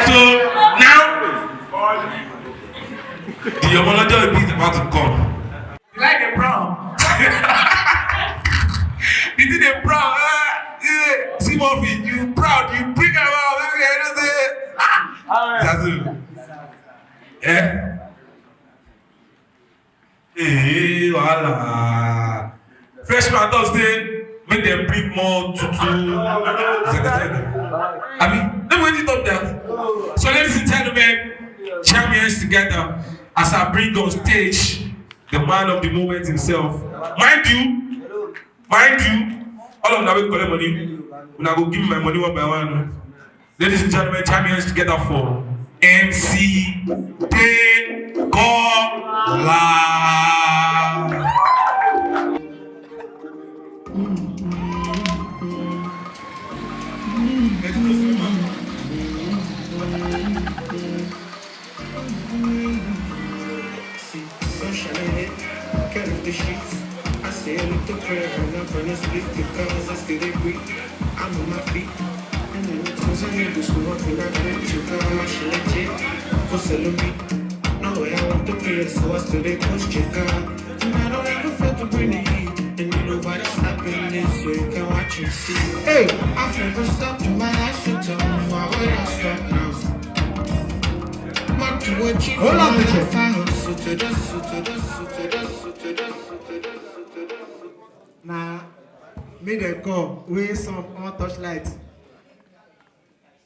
So now the homology is about to come. You like the brown? You did the brown. See Murphy, you proud, you bring her out. That's it. Yeah. Hey, voila. Freshman Thursday, make them bring more tutu. I mean, let me wait it up that. So ladies and gentlemen, champions together as I bring on stage the man of the moment himself. Mind you, all of them will collect money. When I go give me my money one by one. Ladies and gentlemen, champions together for MC Dekola. I say a little prayer and I'm gonna sleep because I still breathe. I'm on my feet. And then it was a nigga who walked in that way. You got my shit, go sell me. No way I want to pay, so I still they push check out. And I don't ever feel to bring the heat. And you know why it's happening this, so you can watch and see. Hey, I've never stopped in my life, so tell me why would I stop now? What to achieve? Hold on, Now, me they go with some on touchlight.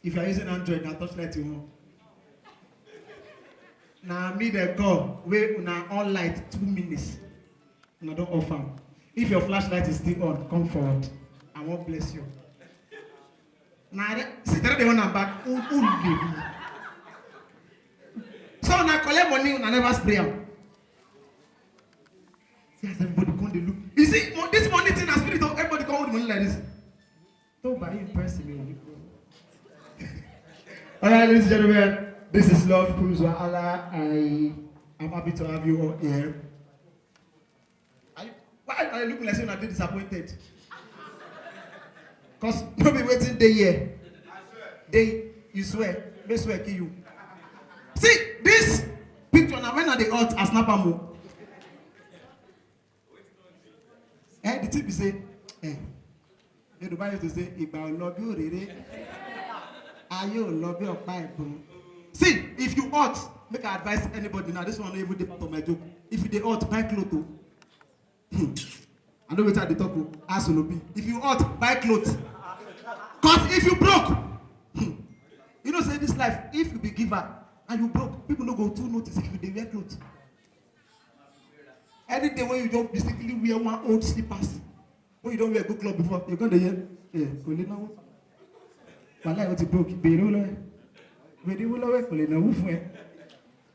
If you are using Android, now touchlight you want. Now, me they go with now on light 2 minutes. Now don't offer. If your flashlight is still on, come forward. I won't bless you. Now, see that they want to back. So now collect money and never spray them. See as everybody come they look. You see, this money thing has spirit of everybody come with money like this. Don't buy it personally. Alright, ladies and gentlemen, this is Love Cruise Allah. I am happy to have you all here. Why are you looking like you're not disappointed? Because nobody waiting day here. You swear, they swear kill you. See, this picture now when are the odds as Napamo? The tip is say, the Dubai used to say, if I love you, really, are you love your pipe? See, if you ought, make I advise anybody now. This one not even depend on my joke. If you they ought, buy clothes. I know what I talk to. Ask be. If you ought, buy clothes. Cause if you broke, you know say this life, if you be giver and you broke, people don't go to notice if you they wear clothes. Any day when you don't basically wear one old slippers, when you don't wear a good clothes before, you're going to hear, go now. But like what you broke,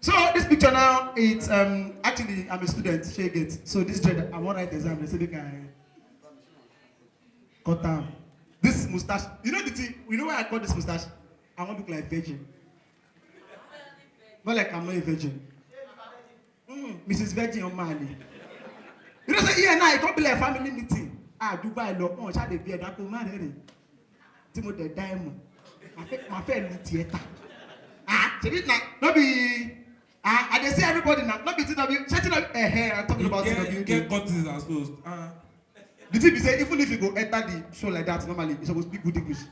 so this picture now, it's actually I'm a student, shake it. So this dread, I won't write exam, they say they can cut down. This mustache, you know the thing, you know why I call this mustache? I want to look like a virgin. Not like I'm not a virgin. Mrs. Virgin on Mali. You know, say, yeah, now it can't be like a family meeting. Dubai, look, oh, shall they be a dark man? Timothy Diamond. My friend, theater. Not be. I just say everybody now, not be TW. Chatting up hair, I'm talking about TW. Get cut this as supposed. The thing is, even if you go enter the show like that, normally, you're supposed to speak good English.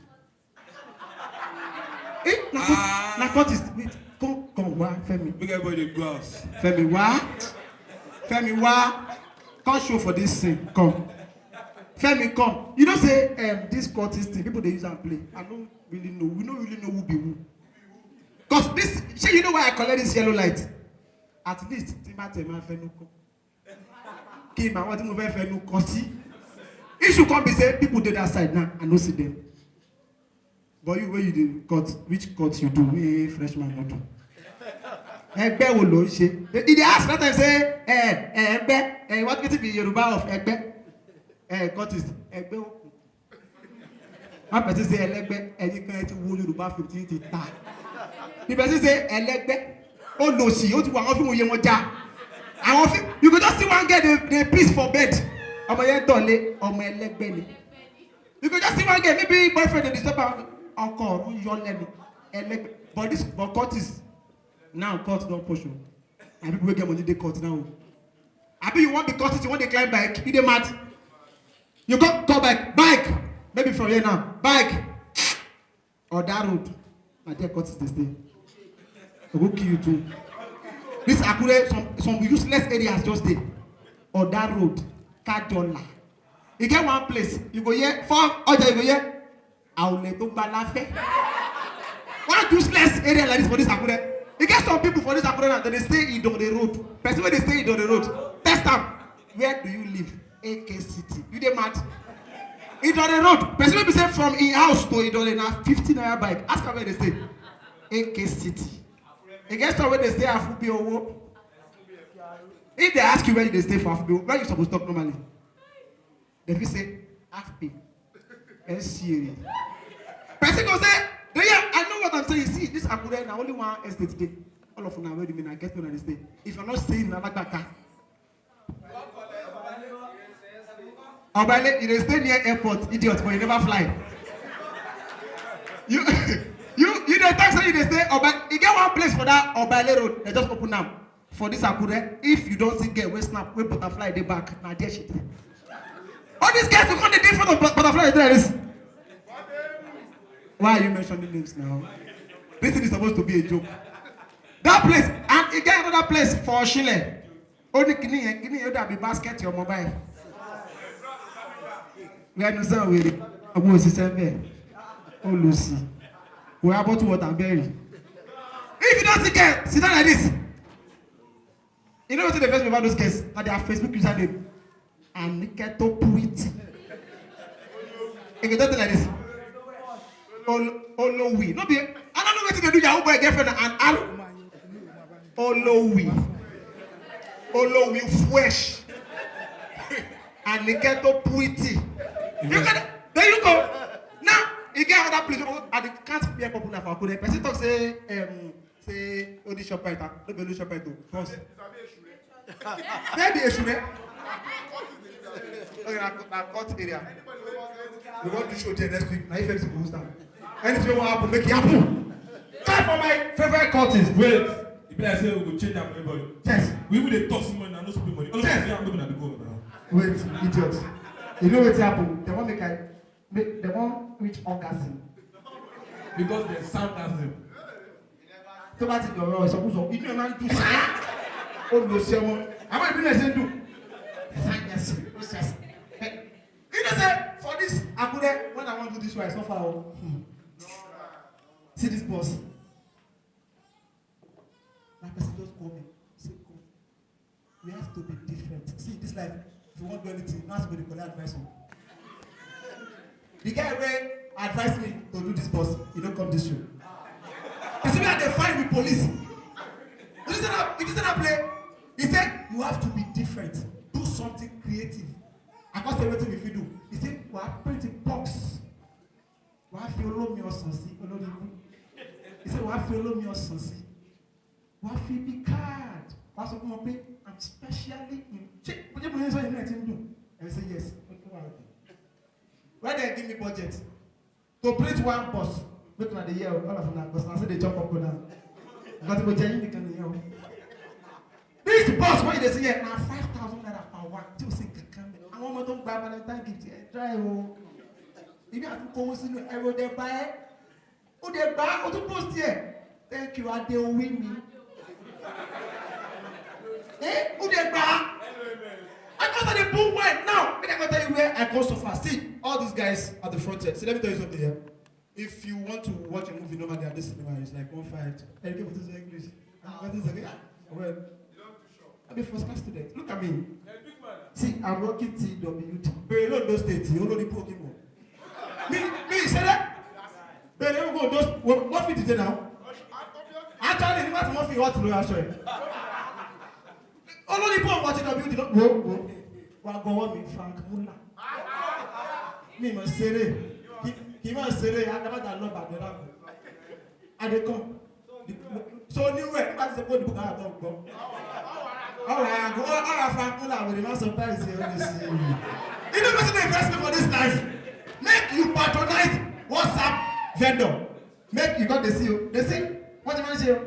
Na cut is. Wait. Come, why, Femi? Make everybody go house. Femi, why? Come show for this thing. Come. Femi, come. You don't say this courtist thing. People they use and play. I don't really know. We don't really know who be who. Cause this, you know why I collect this yellow light? At least, Timate man Fenuko. Kim, I want to move Fenuko. See, it should come be say people did that side now. I don't see them. But you where you do cut, which cut you do? Freshman not do. Egbe wo lo se. They ask that time say, egbe, what can it be Yoruba of egbe? Cut is egbe o. One person say elegbe, ẹni kan ti wo Yoruba 15 ti ta. The person say elegbe, o lo si, o ti wa wọ́n fi mo ye wọn ja. Àwọn fi, you go just see one get the piece for bed. Ọmọ yẹn tọ̀lé, ọmọ ẹlẹ́gbẹ́ ni. You go just see one get maybe boyfriend dey disturb am. Ọkọ ọ̀run yọ lẹ́nu. But court is now court don't push you. And people will get money they court now. I mean you want the court, you want the climb bike, you dey mad. You go bike, maybe from here now, bike. Or that road. And there court is the stay. They will kill you too. This Akure, some useless areas just there. Or that road, Kajola. You get one place, you go here, you go here. One useless area like this for this Akure. You get some people for this Akure now, they stay in the road. Person when they stay in the road, test them. Where do you live? AK City. You dey mad? In the road. Person when be say from in house to Idore na 15 naira bike. Ask them where they stay. AK City. You get some where they stay Afubi Owo. If they ask you where they stay for Afubi, where you supposed to talk normally? They will say Afubi. SCA. Person go say, yeah, I know what I'm saying. See, this Akure na only one estate today. All of them are where they mean I get to where they stay. If you're not staying in Alabaka, Obale, you stay near airport, idiot, but you never fly. You the taxi you stay Obale. You get one place for that Obale road. They just open now for this Akure. If you don't see get we snap, we butterfly the back. Now there shit. All these guys who come the day for the butterfly like this. Why are you mentioning names now? This thing is supposed to be a joke. That place, and you get another place for Chile. Only Guinea, you that be basket your mobile. We are no sir with I was the same there. Oh Lucy. We are about to water and berry. If you don't see get, sit down like this. You know what's the best about those guys? That they have Facebook username. And Niketo Puiti. If you don't like this. Olowi. No be. I don't know what to do. Your boy girlfriend and Al. Olowi. Olowi fresh. And Niketo Puiti. There you go. Now you get another place. And it can't be a popular for Akure. Person talk say Odi Shoprite. No be Odi Shoprite too. First. Maybe Eshure. Okay, na court area. We want to show there next week. Now if everything goes down. Anything will happen, make it happen. Time for my favorite courtist. Wait. If I say we go change that for everybody. Yes. We will dey talk some money and no spend money. All of us are going to go now. Wait, idiot. You know what's happen? They won't reach orgasm. Because there's sarcasm. To ba ti dọ̀rọ̀ ìsọkúsọ, inú ẹ̀ máa ń dùn sáyà. Ó lọ sí ọmọ. Àwọn ìbílẹ̀ ṣe ń dùn. You know say for this Akure, when I want to do this one, it's not far. See this boss. That person just call me. Say, go. We have to be different. See this life. If you want to do anything, not somebody collect advice on. The guy where advised me to do this boss, he don't come this show. You see me at the fight with police. You see that play? He said you have to be different. Do something creative. I can't say everything if you do. He said, we are printing box. We have to follow me or something. He said, we have to follow me or something. We have to be card. I'm specially in. Check. What you say? And I say, yes. Why they give me budget? To print one box. Look at the year, all of them. Because I said they jump up and down. Because they can hear. This box, what they say here, now 5,000 naira per one. Just say, I want to buy Valentine gift. Try oh. If you have to come see I will buy. Oh, they buy. Oh, to post here. Thank you. Are they with me? Eh? Who they buy? I got the book wine now. I can tell you where I go so far. See, all these guys at the front here. See, let me tell you something here. If you want to watch a movie normally at this cinema, it's like 1.5. And you can English. Well, I'm a first class student. Look at me. See, I'm working TWT. But you know those states, you know the Pokemon. Me, say that? But you go those. What fit is now? Actually, you want to what to do actually. All the people watching TWT. Whoa. Well, go on, me Frank Muller. Me must say it. He must say it. I never done love about the and they come. So anyway, that's the point. I don't go. All right, go. All right, Frank Muller. We're not surprised here. You know what's the investment for this life? Make you patronize WhatsApp vendor. make you go dey see o dey see what you wan say o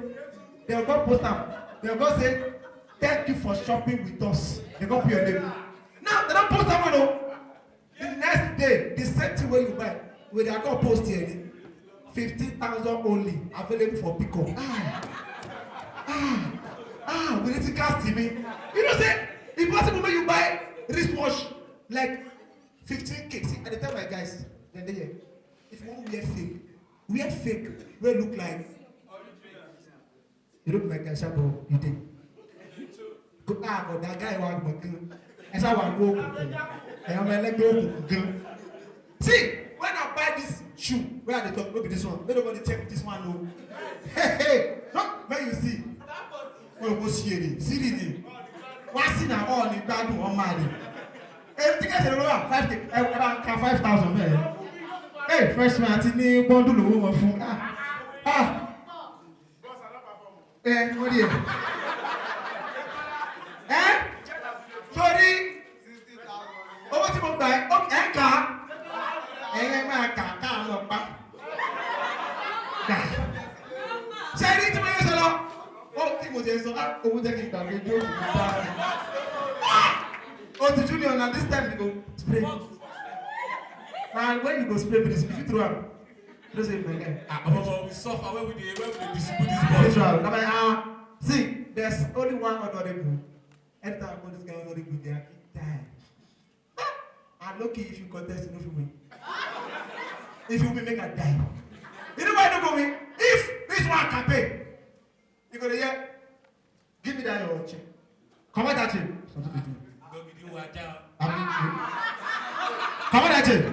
they go post am they go say thank you for shopping with us they go put your name now they don post am one o the next day the same thing wey you buy wey dey go post here 15,000 only available for pickup we need to cast me you know say e possible make you buy wristwatch like 15k see I dey tell my guys dem dey here if you wan wear fake wey look like you look like Ashabo you dey go but that guy wa gbọ̀ngàn ẹ ṣá wà ní òkùnkùn ẹ̀yàn ọmọ ẹlẹ́gbẹ́ òkùnkùn gan see when I buy this shoe wey I dey talk no be this one make nobody check this one o hey no when you see wey go see ere siri ni wá sí na all ní gbádùn ọmọ àlè èyí tí kẹsì ló wà 5k ẹ bá ń ka 5,000 bẹ́ẹ̀ hey freshman àti ní bọ́ńdù lówó wọn fún wọ́n di ẹ̀ sórí owó tí mo gbà ẹ̀ ń kà ẹ̀yẹ́ máa kà káà lọ pa ṣe ní tí mo yẹ sọ lọ ó tí mo jẹ sọ owó jẹ́ kí n gbàgbé jó kì í bá o ti junior na this time you go spray and when you go spray with this if you throw am you know say you get we suffer when we dey distribute this ball. na my see there's only one honorable anytime I go this guy honorable they are die and lucky if you contest you no fit win if you win make I die you know why I no go win if this one campaign you go dey hear give me that your check comot that check something dey do comot that check.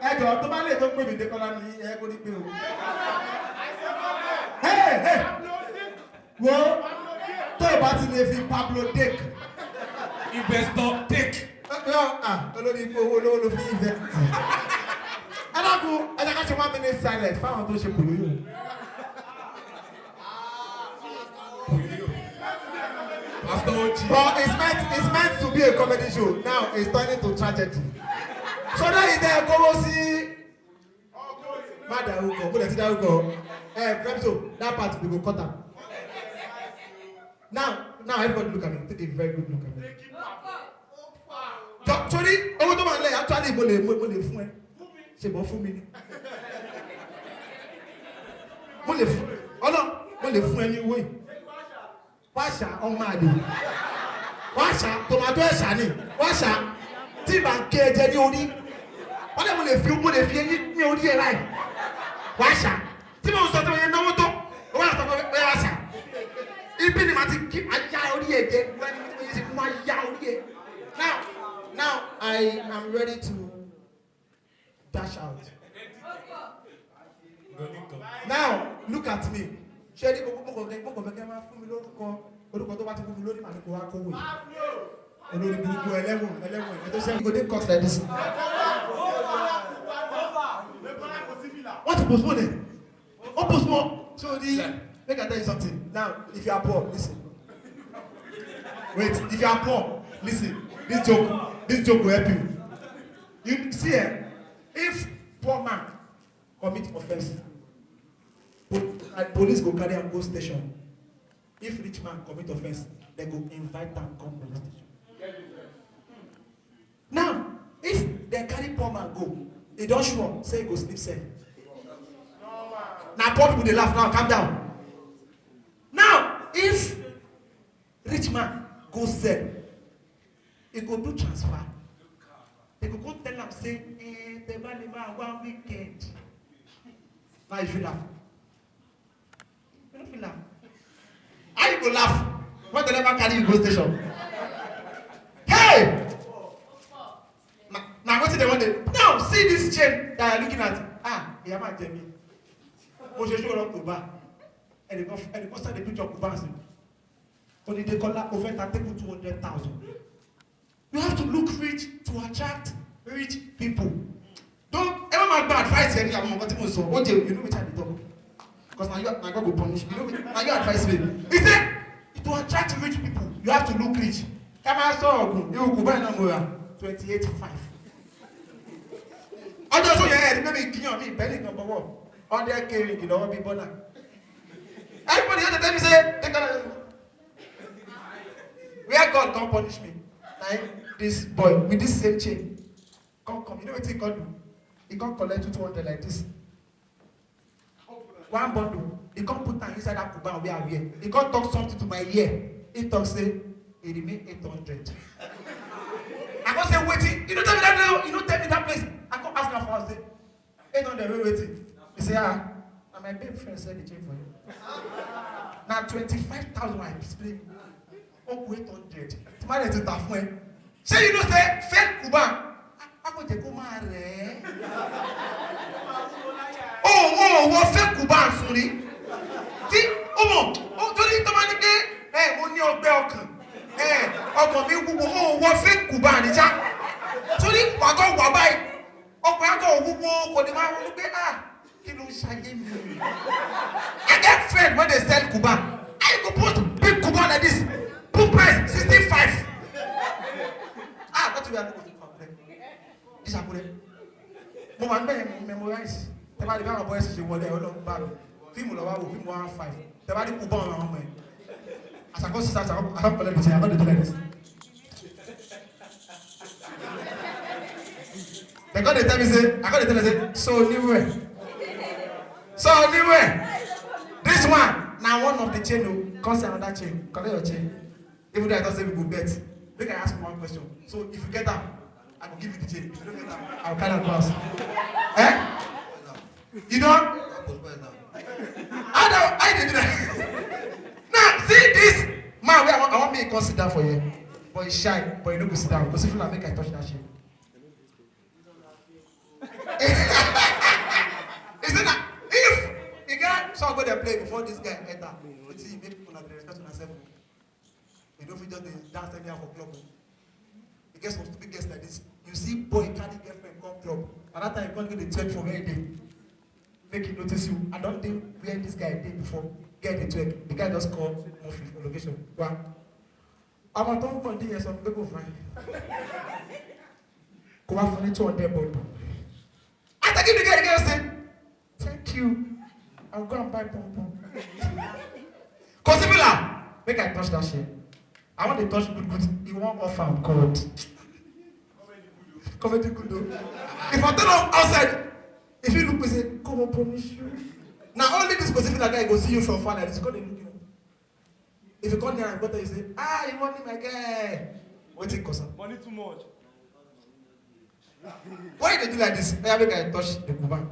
ẹjọ tó bá lè tó pè mí Dékọ́lá ní ẹ kó ní pé o. wo tó o bá ti lè fi Pablo Dake. investor take. olórí ipò owó olówó ló fi invest. alákùn ẹ̀jẹ̀ ká ṣe 1 minute silence fáwọn tó ṣe kùlú yìí. But it's meant to be a comedy show. Now it's turning to tragedy. So now it's there, go see. Madam, go let it down, go. So that part we go cut out. Now everybody look at me. Take a very good look at me. Sorry, owó tó máa ń lẹ̀ actually mo lè fún ẹ. Ṣé mo fún mi ni? Mo lè fún ẹ ní owó yìí. Wáṣà ọmọ àdè. Wáṣà tòmátò ẹ̀ṣà ni. Wáṣà tí ìbá ń ké ẹjẹ ní orí. Wọ́n lè mo lè fi ẹyín ní orí ẹ̀ láì. Wáṣà tí mo sọ tí mo yẹ náwó tó. Owó àti ọmọ ẹ wáṣà. Ibi ni màá ti kí ayá orí ẹ̀ jẹ. Wọ́n ní mo yẹ sí fún ayá orí ẹ̀. Now I am ready to dash out. Now look at me. Ṣé ní gbogbo kẹ̀kẹ́ máa fún mi orúkọ tó bá ti fún mi lórí màá kó wá kówó yìí. Olórí burúkú ẹlẹ́wọ̀n ẹ̀ tó ṣe go dey cut like this. Wọ́n ti postpone it. Wọ́n postpone. So make I tell you something. Now if you are poor, listen. Wait, if you are poor, listen. This joke will help you. You see if poor man commit offense, police go carry am go station. If rich man commit offense, they go invite am come police station. Now, if they carry poor man go, they don sure say he go sleep safe. Now poor people dey laugh now, calm down. Now, if rich man go sell, he go do transfer. They go tell am say, the man dey 1 weekend. Now you feel laugh. You don't feel laugh. How you go laugh when they never carry you go station? Hey! Now what they want to now see this chain that you're looking at. Yeah, man, tell me. Mo ṣe show up to bar. And they start the picture of Kubansi. Only they call that over that table 200,000. You have to look rich to attract rich people. Don't ever make bad advice any of them. What you know which I talk. Because now God will punish. You know now you advise me. He said to attract rich people, you have to look rich. Come on, so you could buy number 28.5. I just saw your head, maybe kill me, belly number 1. On their carrying, you know, be born. Everybody else tell me say, where God can't punish me. Like this boy with this same chain. Come. You know what he can't do? He can't collect 200 like this. One bundle. He can't put that inside that kuban where I wear. He can't talk something to my ear. He talks say, it remain 800. I can't say waiting. You don't tell me that now. You don't tell me that place. I can't ask her for us. 800 waiting. He say, and my babe friend said the chain for you. Now 25,000 I explain. Oh, 800. Tomorrow is a tough one. Say you know say fake kuban. I go take kumare. What fake kuban suri? See, torí tó máa ní pé mo ní ọgbẹ́ ọkàn ọkàn mi wúwo what fake kuban ni ṣá. Torí wàgọ́ wà báyìí ọkàn àgọ́ wúwo kò ní máa ronú pé kí ló ń ṣayé mi. I get friend when they sell kuban. I go post big kuban like this. Book price 65. What do you have to do for them? This is good. Mo máa ń bẹ̀rẹ̀ memorize. Tẹ́ bá rí bí àwọn boys ṣe wọlé ọlọ́run bá mi. Fíìmù lọ́wọ́ wo fíìmù 1-5. Tẹ́ bá rí kuban àwọn ọmọ ẹ̀. Àṣàkó sísá àṣàkó pẹ̀lẹ́ bìtì àbọ̀dé tó lẹ́yìn sí. They go dey tell me say, I go dey tell them say, so anyway, this one na one of the chain o, come see another chain, collect your chain. Even though I don't say we go bet, make I ask you one question. So if you get am, I go give you the chain. If you don't get am, I will carry am pass. You know? I dey do that. Now see this man wey I want me to consider for you, but he shy, but he no go sit down because if you make I touch that chain. Is it that if you get some go there play before this guy enter, you see make people not respect yourself. You don't feel just dance anyhow for club. You get some stupid guests like this. You see boy carry girlfriend come club, and that time you can't get the twerk for any day. Make him notice you. I don't think where this guy did before. Get the twerk. The guy just called Murphy for location. Wow. I'm a top one day, so I'm go find. Come out from the 200 bundle. After give the girl say, thank you. I'll go and buy pom-pom. Cause if you laugh, make I touch that shit. I want to touch good. You want offer God. Comedy good though. If I turn up outside, if you look, we say, come on, promise you. Now only this specific guy go see you from far like this. Go to look you. If you come there and go there, you say, you want me, my guy. What it cost? Money too much. Why they do like this? Make I touch the kuban.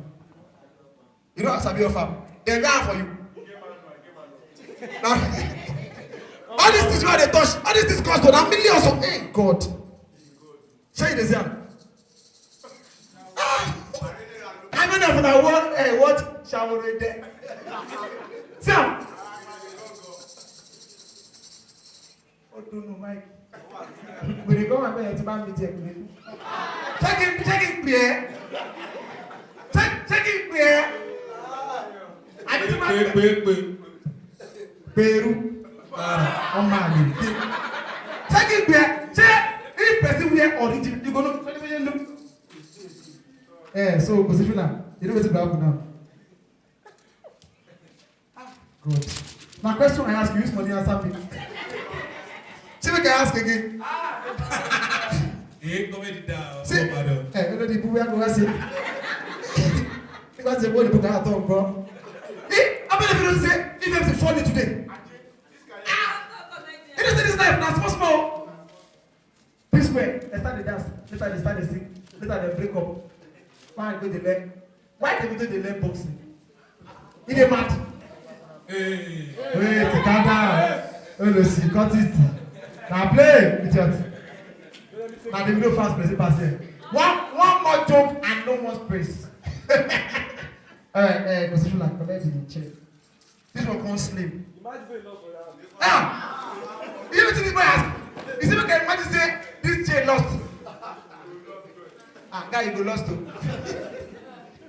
You know Sabi offer. They ran for you. Now, all these things where they touch, all these things cost $1 million. So, hey God. Show you the same. I mean, if I want, hey, what shall we read there? Sam. Oh, don't know, Mike. When you go and buy a man with you, check it, clear. Check it, clear. I need to buy Peru. Oh, man. Check it, clear. Check. If person wear original, you go look. So Josefina, you know what's going to happen now? Good. My question I ask you, use money answer me. See what I ask again. Hey, comedy down. See, you know the people we are going to say. Because the boy put that on, bro. How many of you don't say if you have to fall today? You don't say this life now, small. This way, they start the dance, later they start the sing, later they break up. Why go the leg? Why they do the leg boxing? In the mat. Hey. Wait, calm down. Oh, no, see, cut it. Now play with it. Now the video fast pass here. One more joke and no more space. Alright, Josefina, collect the check. This one can't slim. Now, you know what this boy ask? You see, we can imagine say this chain lost. Guy, you go lost too.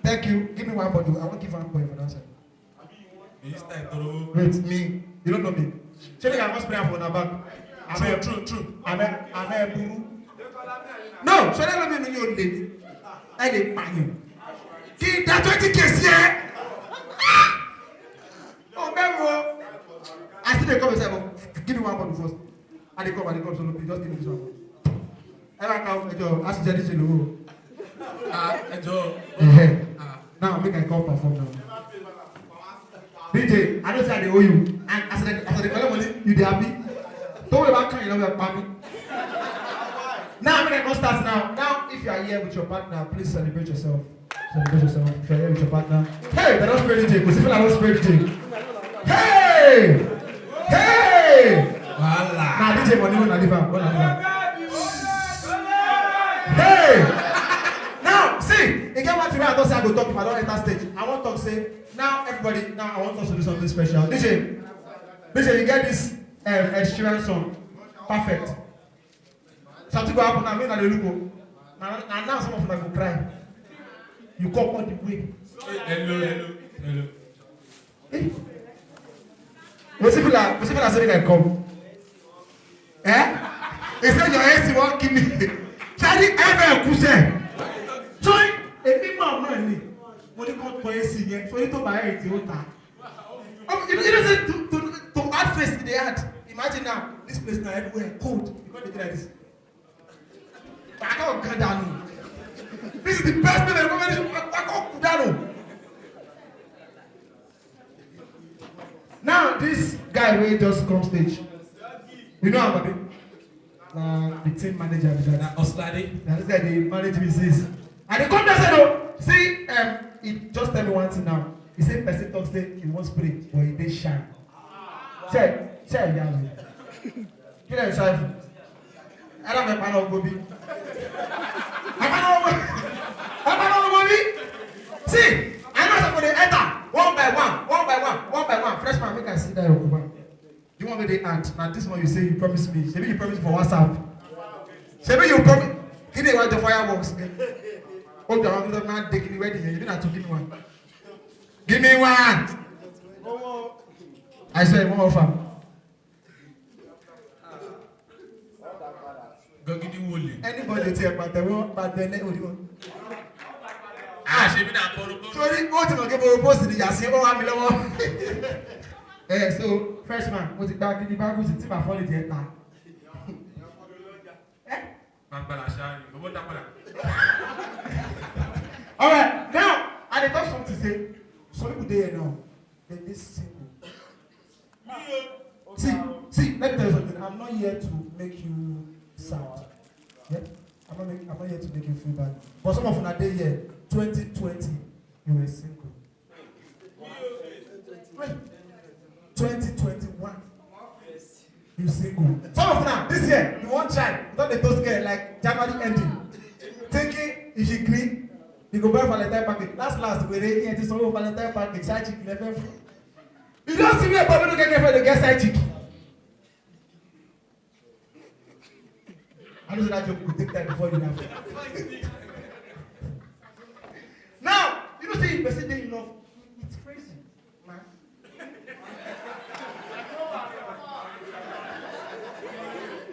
Thank you. Give me one bottle. I won't give one point for that side. Wait, me. You don't know me. Show me I must pray for the back. True. Àmẹ́ burú. No, ṣọlá ló mi nu yóò lè ní. Ẹ lè pààyàn. Kí n da 20K sí ẹ. Oh, bẹ́ẹ̀ I still dey come and say, give me one bottle first. I dey come, so no, just give me this one. Ẹ bá ka ẹjọ́, a sì jẹ́ díje lówó. Ẹjọ́. Now make I come perform now. DJ, I know say I dey owe you. And as I dey collect money, you dey happy? Don't worry about crying, you know, papi. Now make I come start now. Now, if you are here with your partner, please celebrate yourself. Celebrate yourself. If you are here with your partner. Hey, they don't spray DJ, because if you don't spray DJ. Hey! Hey! Voila. Now DJ money when I leave am. Hey! Now, see, again one thing I don't say I go talk if I don't enter stage. I want to say, now everybody, now I want us to do something special. DJ, you get this Ed Sheeran song. Perfect. Something go happen now, me na dey look. Now some of them go cry. You come all the way. Hello. Hey. What's if I say they come? Eh? He said your AC won't kill me. Charlie ever kuse. So a big man no ni. Money come for AC yẹn. So you to buy it you ta. You know say to add face in the heart. Imagine now this place now everywhere cold. You can't do like this. I can't go down. This is the best thing I've ever done. I can't go down. Now this guy will just come stage. You know how the team manager is that. Oslade. Now this guy they manage me since. And they come down say no. See, he just tell me one thing now. He say person talk say he won't spray, but he dey shy. Check, yeah. Kill him shy. I don't have a panel Gobi. See, I know somebody enter one by one. Freshman, make I see that Okuba. You want me to aunt? Now this one you say you promise me. Maybe you promise for WhatsApp. Maybe you promise. Give me one the fireworks. Okay, I'm not taking the wedding. You don't have to give me one. Give me one. I said one offer. Anybody take but the one, but the next one. Ṣebí na korobo. Sorry, what you get for post the yasi o wa mi lọ́wọ́. So freshman, mo ti gba kini ba gusi ti ma fall the enter. Magbala sha ni, bobo tapola. All right, now I dey talk something to say. Some people dey here now. They dey single. See, let me tell you something. I'm not here to make you sad. Yeah? I'm not here to make you feel bad. But some of you are there here. 2020, you were single. 2021, you single. Some of you now, this year, you want child. You don't dey toast girl like January ending. Thinking if she gree, you go buy Valentine package. Last, we dey here to sell Valentine package. Side chick, never. You don't see me a problem to get girlfriend to get side chick. I know that joke could take time before you have. Now, you know, say person dey in love. It's crazy, man.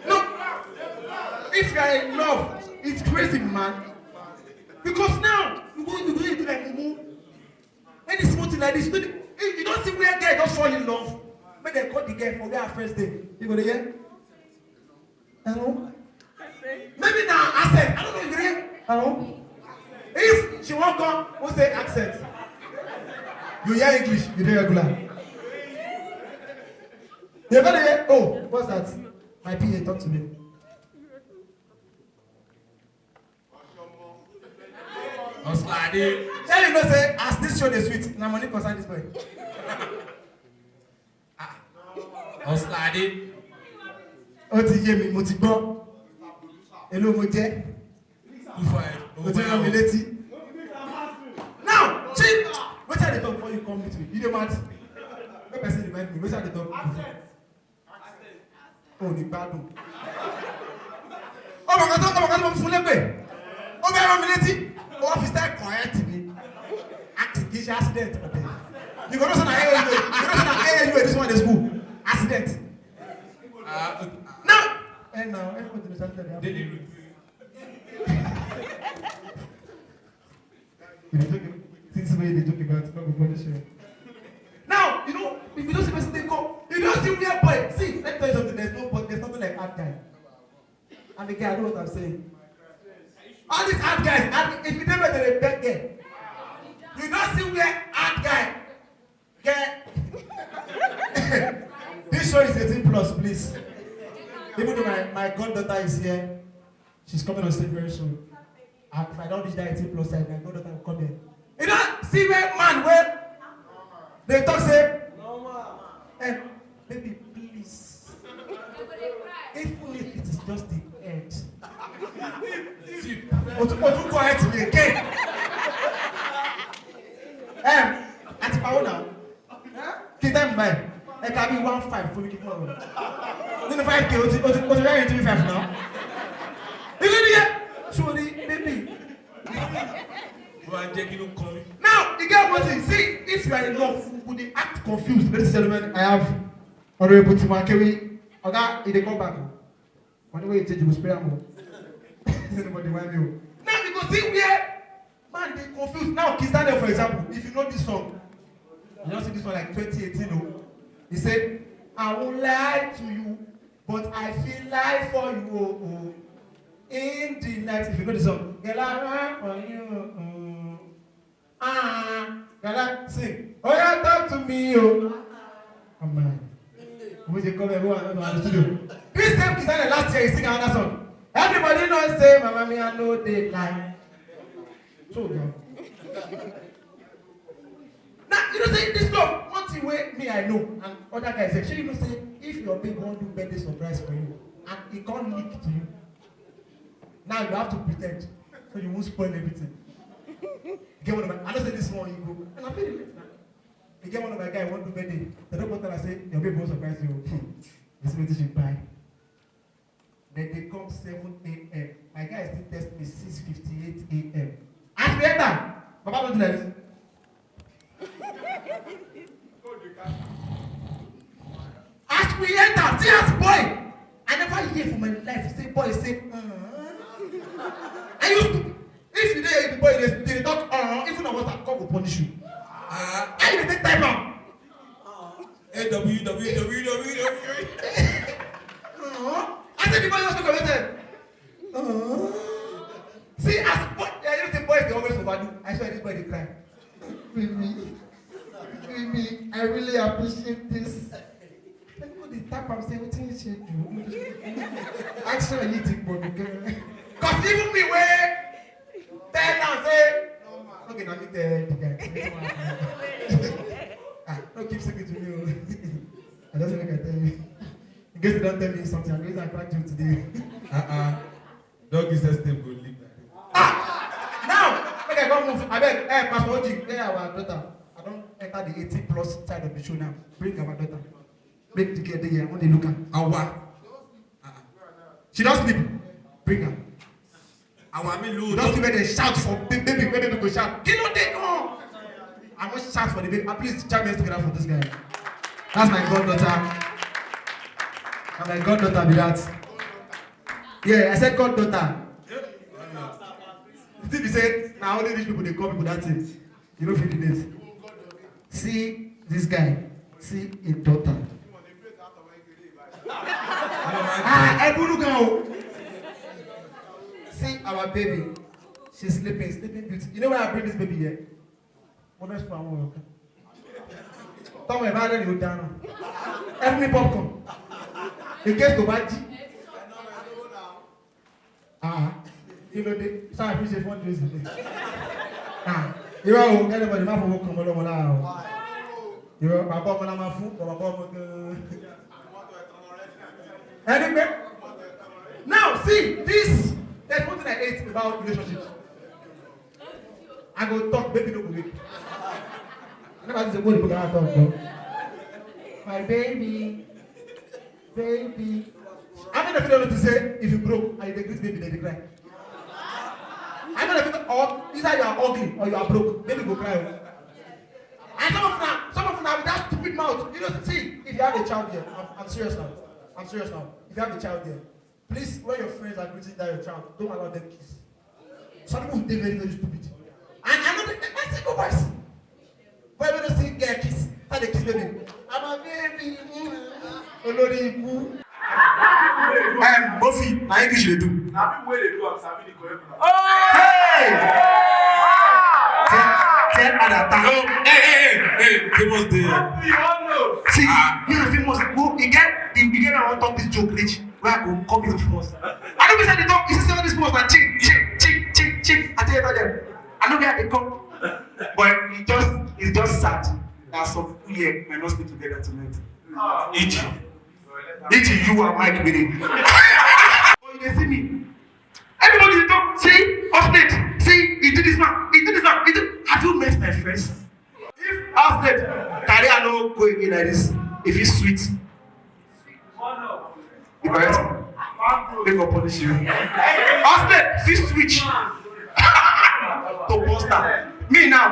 No, if you are in love, it's crazy, man. Because now you go into like mumu. Any small thing like this, you don't see where girl just fall in love. When they call the girl for their first day, you go there. Hello. Maybe now accent. I don't know if you hear. Hello. If she won't come, we'll say accent. You hear English, you do regular. You're gonna hear, oh, what's that? My PA talk to me. Oslade. Tell you know say, as this show is sweet, now money concern this boy. Oslade. Ó ti yé mi, mo ti gbọ́. Èló mo jẹ́. Mo ti rán mi létí. Now, chief, wetin I dey talk before you come meet me? You dey mad? Make person remind me, wetin I dey talk before? O ní gbádùn. Ọmọ kan tó mo fún lẹ́gbẹ̀ẹ́. Ó bẹ́ẹ̀ rán mi létí. Ó wá fi style correct mi. Kì í ṣe accident ọ̀tẹ̀. You go know say na AAU this one dey school. Accident. Now, And now, everybody knows that. Daily routine. This is where they talk about not before the show. Now, you know, if you don't see person they go, you don't see weird boy. See, let me tell you something. There's nothing like hard guy. And the guy, I know what I'm saying. All these hard guys, if you never than a bad guy, you don't see weird hard guy. Get. This show is 18 plus, please. Even though my goddaughter is here, she's coming on stage very soon. And if I don't reach that 18 plus side, my goddaughter will come here. You don't see where man where they talk say, and baby, please. Even if it is just the end. See, Otu go ahead to me again. Auntie Paola, keep them by. I can be 1.5 for me keep on. Then the 5K, what's the right 5 now? You go there? Surely, baby. Now, the girl was in. See, if you are in love, would they act confused? Ladies and gentlemen, I have Honorable Timakeri. Okay, he come back. Whenever you change, you will spray more. Anybody want you? Now, because see where man they confused. Now, Kiss Daniel, for example, if you know this song, you don't see this one like 2018. No? He said, I won't lie to you, but I feel like for you. Oh. In the night, if you know the song, girl, I run for you. Girl, sing. Oh, yeah, talk to me, oh. Oh, man. Who is it coming? Who are the studio? This same Kiss Daniel last year, he sing another song. Everybody knows, say, Mama, me, I know they lie. So, girl. Now, you know, say this stuff, one thing where me, I know, and other guys say, she even say, if your baby won't do birthday surprise for you, and it can't leak to you. Now you have to pretend, so you won't spoil everything. You get one of my, I don't say this one, you go, and I'm very late now. You get one of my guys, won't do birthday. The doctor I say, your baby won't surprise you. This is what you should buy. Then they come 7 a.m. My guy still test me 6:58 a.m. Ask me enter. Papa don't do that. Ask me enter. See us boy. I never hear from my life. Say boy, say. I used to. If you dey the boy they talk even I was at God will punish you. I dey take time out. I said the boy was not committed. See as boy, I know the boy they always overdo. I saw this boy they cry. Mimi, I really appreciate this. The tap I'm saying, what you should do? Actually, you think, but because even me, where tell now say, okay, now meet the guy. Don't keep saying to me. I don't think I tell you. In case you don't tell me something, I'm going to crack you today. Dog is a step good leave. Now, make I go move. I beg, Pastor Oji, get our daughter. I don't enter the 18 plus side of the show now. Bring our daughter. Make the girl there, when they look at our. She don't sleep. Bring her. You don't see where they shout for baby, where baby go shout. Get on there, go. I must shout for the baby. Please jam hands together for this guy. That's my goddaughter. And my goddaughter be that. Yeah, I said goddaughter. You think you said, now only rich people they call people that thing. You don't feel it. See this guy. See a daughter. See our baby. She's sleeping beauty. You know where I bring this baby here? Tell me about it, you down. Help me popcorn. In case to buy you know the sorry, appreciate 1 days a day. You are anybody ma for come along now. You are my bomb na ma fu, my bomb. Anyway, now see this. There's one thing I hate about relationships. I go talk, baby no go wake. I never say what people talk about. My baby. I'm not going to say if you broke and you greet baby, then they cry. I'm not going to or either you are ugly or you are broke, baby go cry. And some of them with that stupid mouth. You know, see, if you have a child here, I'm serious now. If you have a child here, Please, when your friends are greeting that your child, don't allow them kiss. Some people will be very, very stupid. And I know I say go boys. Why when they say get kiss? How they kiss baby? I'm a baby. Olori. Buffy, now English they do. Now people wey dey do am sabi the correct one. Hey! Tell other time. No, hey, famous day. You all know. See, you know famous. Who you get? You get I want talk this joke rich. Where I go copy the famous. I don't be say the talk. You see some of this famous na chick. I tell you about them. I know where they come. But it's just sad that some people here might not stay together tonight. Each you and Mike with it. Oh, you dey see me. Everybody dey talk. See, Osnet. See, he did this man. Have you met my friends? If Osnet, career no go again like this. If he's sweet, you correct me. They go punish you. Osnet, if he's switch to poster. Me now.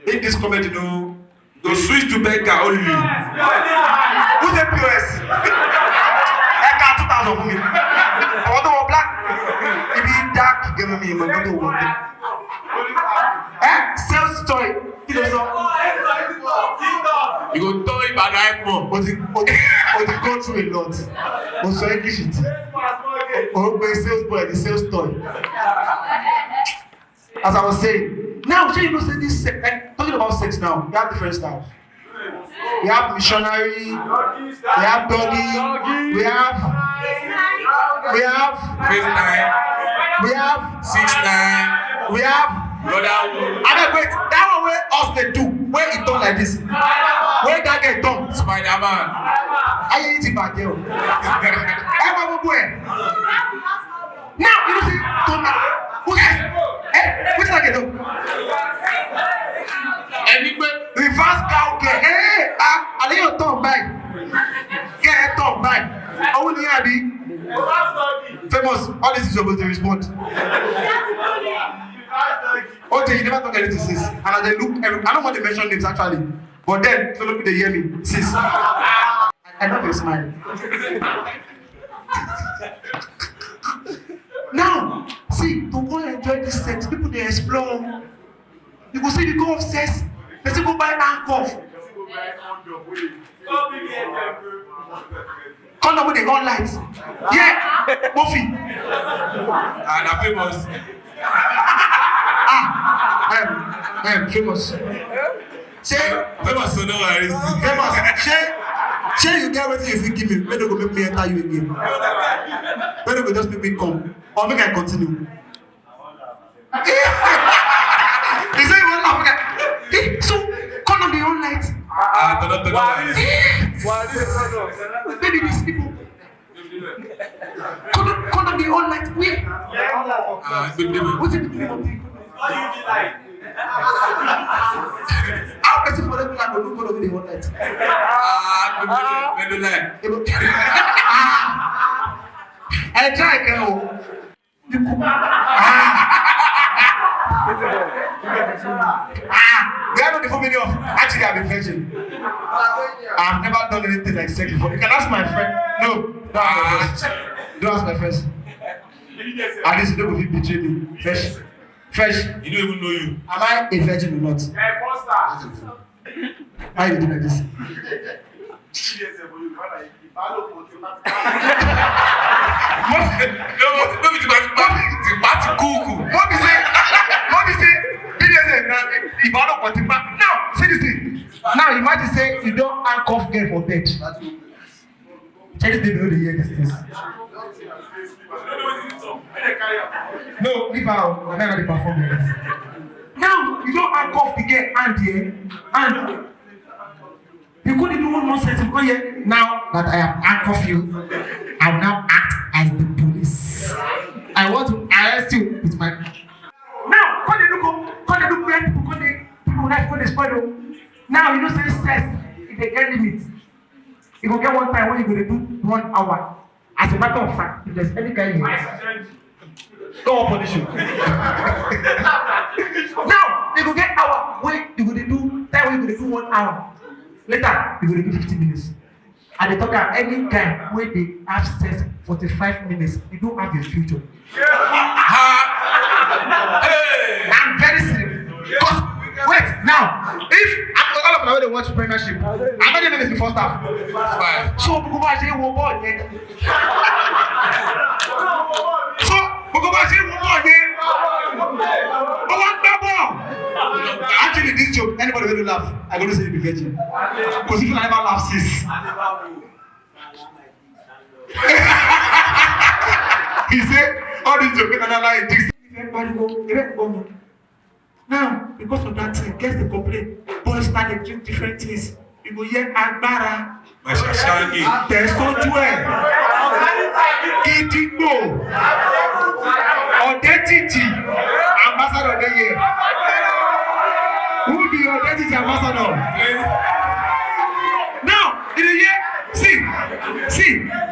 In this comedy, no. Go switch to beggar only. Who's the POS? I got 2,000 for me. I want to wear black. If you dark, give me my money. Sales toy. You know so. You go toy by that more. But you go through a lot. But so English it. Oh, my sales boy, the sales toy. As I was saying, now you know say this talking about sex now, we have different styles. We have missionary, we have doggy, we have FaceTime, we have 6ix9ine, we have Brotherhood. I don't wait, that one where us they do, where it done like this, where that get done. Spider-Man. I eat it back there. Now you see, who's which one get done? Reverse cow get. Hey, I let you turn back. Get turn back. I want to be famous. All this is supposed to respond. Okay, you never talk anything since. And as they look, I don't want to mention names actually. But then, so look, they hear me. Sis. I love your smile. Now, see, to go and enjoy this sex, people they explore. You go see the go of sex, they go buy handcuff. Condom with the gun lights. Yeah, Buffy. And I'm famous. Famous. Say, Famous, so no worries. famous. Say you get what you fit give me. When they go make me enter you again. When they go just make me come. Or make I continue. They say you want laugh. So, come on the own light. Maybe these people. Come on the own light. Wait. What's it the name of the how person for them like look over the own light? I try can we are not the family of actually I'm a virgin. I've never done anything like sex before. You can ask my friend. No, don't ask my friends. Don't ask my friends. At least you don't go betray me. Fresh. You don't even know you. Am I a virgin or not? Why you do like this? Now, see this thing. Now, imagine say you don't handcuff girl for bed. Check this baby, know they hear these things. No, leave her out. I'm not going to perform it. Now, you don't handcuff the girl and here, and you couldn't do one more setting. Oh, yeah. Now that I have handcuffed you, I will now act as the police. I want to arrest you with my. Now, when they look where people like when they spoil. Now, you know, say sex, if they get limit, you go get one time when you go to do 1 hour. As a matter of fact, if there's any kind of go on punish you. Now, you go get hour when you go to do time when you go to do 1 hour. Later, you go to do 15 minutes. And they talk about any guy when they have sex 45 minutes, you don't have a future. Hey! I'm very serious. Because, wait, now, if all of them they watch Premiership, how many minutes the first half? 5. So, Bukubashi won ball yẹn. So, Bukubashi won ball yẹn. But one ball. Actually, this joke, anybody will laugh. I'm going to say the virgin. Because if you never laugh, sis. He said, all these jokes are like this. Now, because of that thing, guess the complaint. Boys started doing different things. You go hear Agbara. Mashashangi. Tẹ̀sọ́jú ẹ̀. Gidigbo. Ọ̀dẹ́tìtì. Ambassador dey here. Who be Ọ̀dẹ́tìtì ambassador? Now, in the year, see,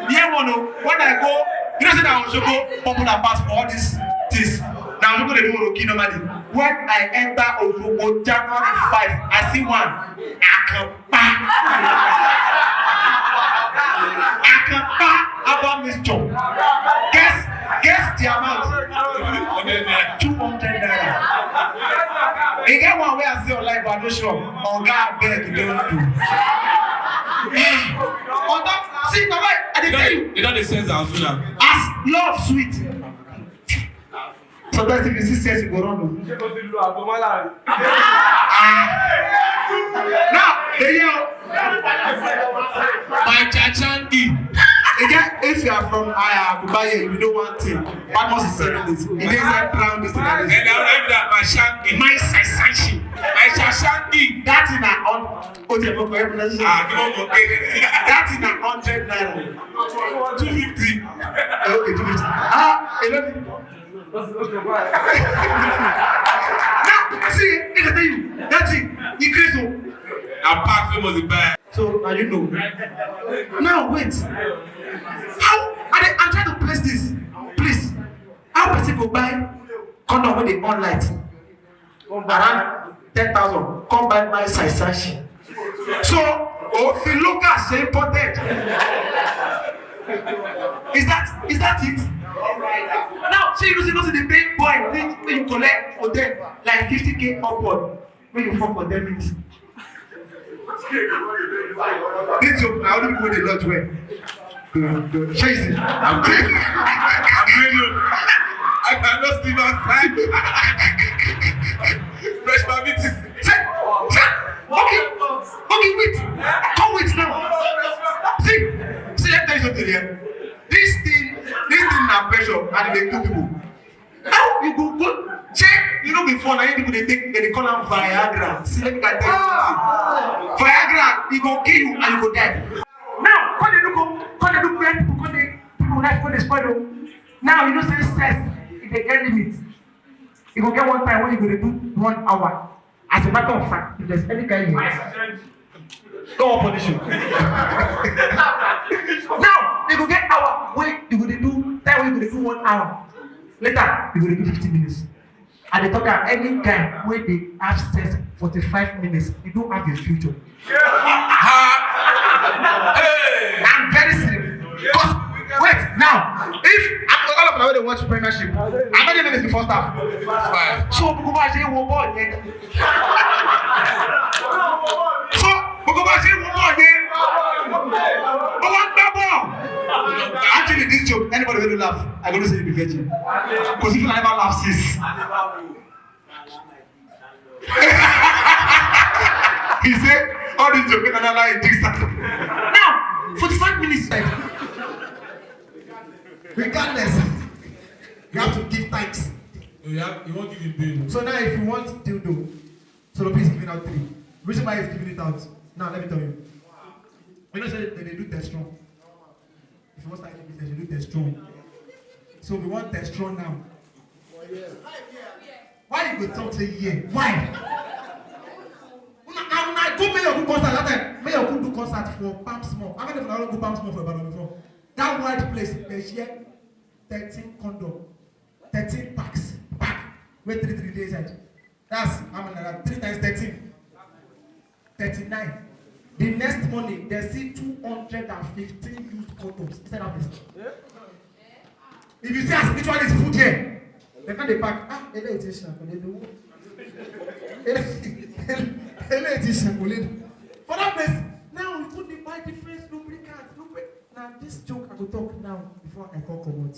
year one, when I go, you know say that Osogbo popular pass for all these things. Now Osogbo dey do Oroki normally. When I enter Osogbo January 5, I see one. Akampa about mixture. Guess the amount. 200 naira. You get one way I see online, but I'm not sure. Oga beg you don't do. On top, see, no way. I dey tell you. You know the sense of Azuna. As love sweet. Sometimes if you see sense, you go run. Now, they yell. Mashashangi. Again, if you are from Dubai, you know one thing. Badmus is saying this. It isn't drown this thing. And I remember that Mashangi. My Saisanshi. Mashashangi. That in a on. Give on okay. That in 100 naira. 250. Okay, 250. 11. Now, see, I can tell you, that thing, increase. I'm packed famous in bag. So, now you know. Now, wait. How? I'm trying to place this. Please. How person go buy condom when they on light? Around 10,000. Come buy my Saisanshi. So, if you look at say important. Is that it? Now, see, you know, the big boy, when you collect for them like 50K upward, when you fall for 10 minutes. This joke, I only go the lodge way. Chasing. I'm ready. I cannot sleep outside. Fresh babies. Okay, wait. Come wait now. See, let me tell you something here. This thing na pressure and they kill people. How you go check? You know before now people they call them Viagra. See, let me tell you something. Viagra, it go kill you and you go die. Now, when they look where people when they spoil. Now you know say sex, if they get limit, you go get one time when you go to do 1 hour. As a matter of fact, if there's any kind of go on punish you. Now, you go get hour when you go to do time when you go to do 1 hour. Later, you go to do 15 minutes. And they talk about any guy when they have sex 45 minutes, you don't have a future. Hey! I'm very serious. Because, wait, now, if all of them they watch Premiership, how many minutes the first half? 5. So, Bukubashi won ball yẹn. So, Bukubashi won ball yẹn. But one ball. Actually, this joke, anybody will laugh. I'm going to say the virgin. Because if you never laugh, sis. He said, all these jokes are like this. Now, 45 minutes like. Regardless, you have to give thanks. You won't give him bill. So now, if you want dildo, so please give it out 3. Reason why he's giving it out. Now, let me tell you. You know, say they do testosterone. If you want to start a business, you do testosterone. So we want testosterone now. Why you go talk to yeah? Why? Now, I go make your concert that time. Make your do concert for Palm Small. How many of you don't go Palm Small for Ibadan before? That wide place, they share 13 condom, 13 packs. Pack. Wait 3 days out. That's how many? 3 times 13. 39. The next morning, they see 215 used condoms instead of this. If you say as which one is food here, they can't pack. Ah, ele it is shampo. They do. Ele it is shampo. For that place, now we put the buy different lubricant. Now this joke I will talk now before I call comment.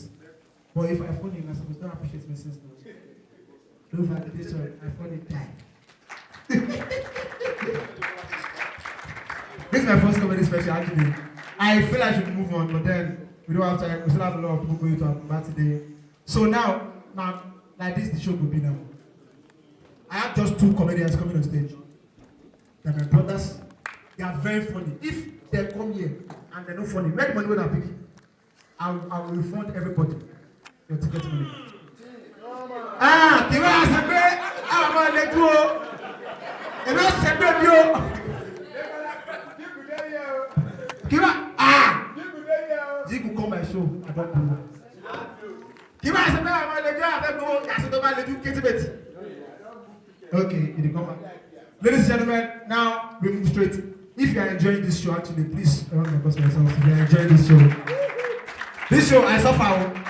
But if I phone him, I suppose don't appreciate my sense now. Don't validation. I phone it die. This is my first comedy special actually. I feel I should move on, but then we don't have time. We still have a lot of people going to our birthday. So now, like this, the show will be now. I have just 2 comedians coming on stage. They're my brothers. They are very funny. If they come here and they're not funny, make money when I pick. I will refund everybody your ticket money. Ah, Kiva Asabe, I'm on the tour. And I said, Kiva, Ziku come my show. I don't do that. Kiva Asabe, I'm on the job. I don't go. I said, don't let you okay, you come back. Ladies and gentlemen, now we move straight. If you are enjoying this show, actually, please round of applause for yourselves. If you are enjoying this show, I suffer.